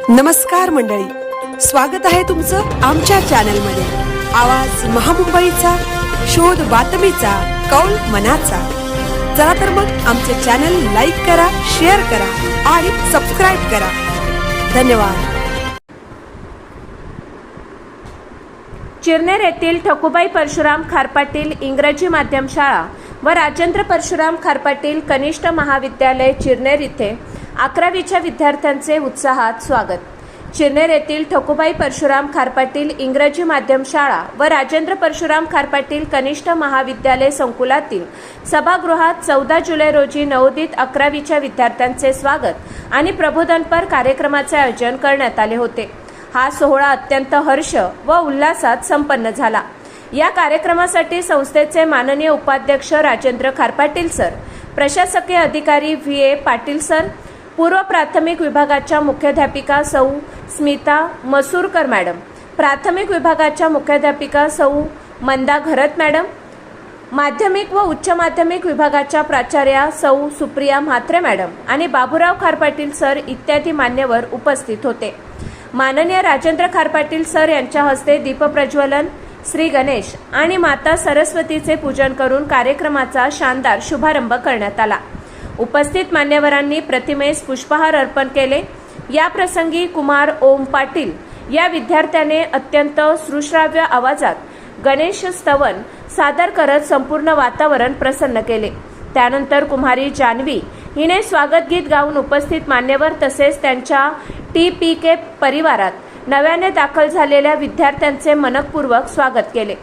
नमस्कार मंडळी, स्वागत आहे तुमचं आमच्या चॅनलमध्ये। आवाज महामुंबईचा, शोध बातमीचा, कौल मनाचा। चला तर मग आमचे चॅनल लाईक करा, शेअर करा आणि सबस्क्राइब करा। धन्यवाद। चिरनेर येथील ठकुबाई परशुराम खारपाटील इंग्रजी माध्यम शाळा व राजेंद्र परशुराम खारपाटील कनिष्ठ महाविद्यालय चिरनेर इथे 11वीच्या विद्यार्थ्यांचे उत्साहात स्वागत। चिरनेर येथील ठकुबाई परशुराम खारपाटील इंग्रजी माध्यम शाळा व राजेंद्र परशुराम खारपाटील कनिष्ठ महाविद्यालय संकुलातील सभागृहात 14 जुलै रोजी नवोदित 11वीच्या विद्यार्थ्यांचे स्वागत आणि प्रबोधनपर कार्यक्रमाचे आयोजन करण्यात आले होते। हा सोहळा अत्यंत हर्ष व उल्हासात संपन्न झाला। या कार्यक्रमासाठी संस्थेचे माननीय उपाध्यक्ष राजेंद्र खारपाटील सर, प्रशासकीय अधिकारी VA पाटील सर, पूर्व प्राथमिक विभागाच्या मुख्याध्यापिका सौ स्मिता मसूरकर मॅडम, प्राथमिक विभागाच्या मुख्याध्यापिका सौ मंदा घरत मॅडम, माध्यमिक व उच्च माध्यमिक विभागाच्या प्राचार्या सौ सुप्रिया म्हात्रे मॅडम आणि बाबूराव खारपाटील सर इत्यादी मान्यवर उपस्थित होते। माननीय राजेंद्र खारपाटील सर यांच्या हस्ते दीपप्रज्वलन, श्री गणेश आणि माता सरस्वतीचे पूजन करून कार्यक्रमाचा शानदार शुभारंभ करण्यात आला। उपस्थित मान्यवरांनी प्रतिमेस पुष्पहार अर्पण केले। या प्रसंगी कुमार ओम पाटील या विद्यार्थ्याने अत्यंत सुश्राव्य आवाजात गणेश स्तवन सादर करत संपूर्ण वातावरण प्रसन्न केले। त्यानंतर कुमारी जान्हवी हिने स्वागत गीत गाऊन उपस्थित मान्यवर तसेच त्यांच्या TPK परिवारात नव्याने दाखल झालेल्या विद्यार्थ्यांचे मनपूर्वक स्वागत केले।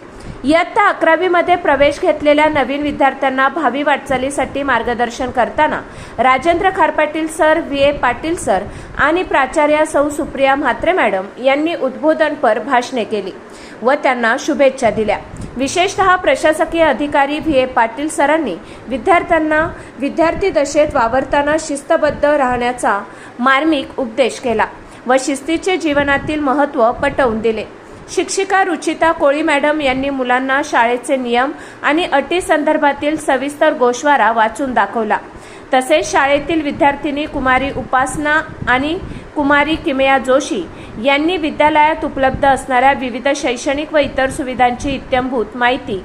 इयत्ता 11वीमध्ये प्रवेश घेतलेल्या नवीन विद्यार्थ्यांना भावी वाटचालीसाठी मार्गदर्शन करताना Rajendra Kharpatil sir, VA Patil sir आणि प्राचार्या सौ सुप्रिया म्हात्रे मॅडम यांनी उद्बोधनपर भाषणे केली व त्यांना शुभेच्छा दिल्या। विशेषतः प्रशासकीय अधिकारी VA पाटील सरांनी विद्यार्थ्यांना विद्यार्थी दशेत वावरताना शिस्तबद्ध राहण्याचा मार्मिक उपदेश केला व शिस्तीचे जीवनातील महत्त्व पटवून दिले। शिक्षिका रुचिता कोळी मॅडम यांनी मुलांना शाळेचे नियम आणि अटी संदर्भातील सविस्तर गोषवारा वाचून दाखवला। तसेच शाळेतील विद्यार्थिनी कुमारी उपासना आणि कुमारी किमया जोशी यांनी विद्यालयात उपलब्ध असणाऱ्या विविध शैक्षणिक व इतर सुविधांची इत्थंभूत माहिती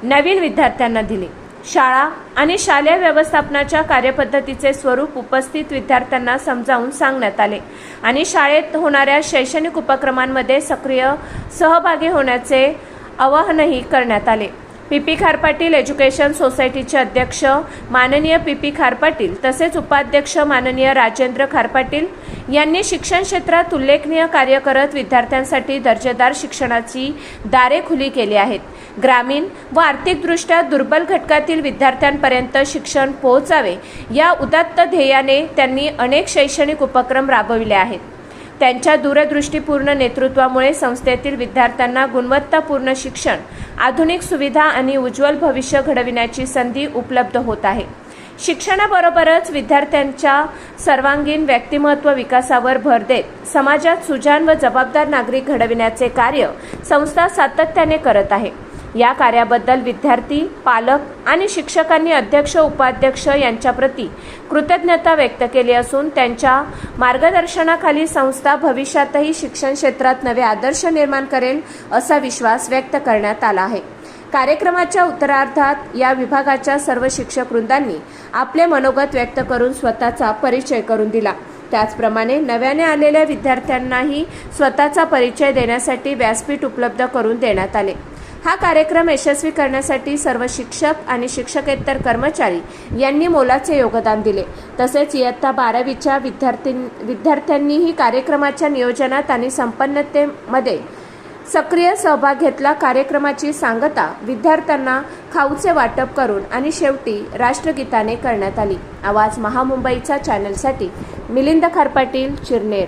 नवीन विद्यार्थ्यांना दिली। शाळा आणि शालेय व्यवस्थापनाच्या कार्यपद्धतीचे स्वरूप उपस्थित विद्यार्थ्यांना समजावून सांगण्यात आले आणि शाळेत होणाऱ्या शैक्षणिक उपक्रमांमध्ये सक्रिय सहभागी होण्याचे आवाहनही करण्यात आले। PP खारपाटील एज्युकेशन सोसायटीचे अध्यक्ष माननीय PP खारपाटील तसेच उपाध्यक्ष माननीय राजेंद्र खारपाटील यांनी शिक्षण क्षेत्रात उल्लेखनीय कार्य करत विद्यार्थ्यांसाठी दर्जेदार शिक्षणाची दारे खुली केली आहेत। ग्रामीण व आर्थिकदृष्ट्या दुर्बल घटकातील विद्यार्थ्यांपर्यंत शिक्षण पोहोचावे या उदात्त ध्येयाने त्यांनी अनेक शैक्षणिक उपक्रम राबविले आहेत। त्यांच्या दूरदृष्टीपूर्ण नेतृत्वामुळे संस्थेतील विद्यार्थ्यांना गुणवत्तापूर्ण शिक्षण, आधुनिक सुविधा आणि उज्ज्वल भविष्य घडविण्याची संधी उपलब्ध होत आहे। शिक्षणाबरोबरच विद्यार्थ्यांच्या सर्वांगीण व्यक्तिमत्व विकासावर भर देत समाजात सुजाण व जबाबदार नागरिक घडविण्याचे कार्य संस्था सातत्याने करत आहे। या कार्याबद्दल विद्यार्थी, पालक आणि शिक्षकांनी अध्यक्ष, उपाध्यक्ष यांच्याप्रती कृतज्ञता व्यक्त केली असून त्यांच्या मार्गदर्शनाखाली संस्था भविष्यातही शिक्षण क्षेत्रात नवे आदर्श निर्माण करेल असा विश्वास व्यक्त करण्यात आला आहे। कार्यक्रमाच्या उत्तरार्धात या विभागाच्या सर्व शिक्षक वृंदांनी आपले मनोगत व्यक्त करून स्वतःचा परिचय करून दिला। त्याचप्रमाणे नव्याने आलेल्या विद्यार्थ्यांनाही स्वतःचा परिचय देण्यासाठी व्यासपीठ उपलब्ध करून देण्यात आले। हा कार्यक्रम यशस्वी करण्यासाठी सर्व शिक्षक आणि शिक्षकेतर कर्मचारी यांनी मोलाचे योगदान दिले। तसेच इयत्ता 12वीच्या विद्यार्थ्यांनीही कार्यक्रमाच्या नियोजनात आणि संपन्नतेमध्ये सक्रिय सहभाग घेतला। कार्यक्रमाची सांगता विद्यार्थ्यांना खाऊचे वाटप करून आणि शेवटी राष्ट्रगीताने करण्यात आली। आवाज महामुंबईचा चॅनलसाठी मिलिंद खारपाटील, चिरनेर।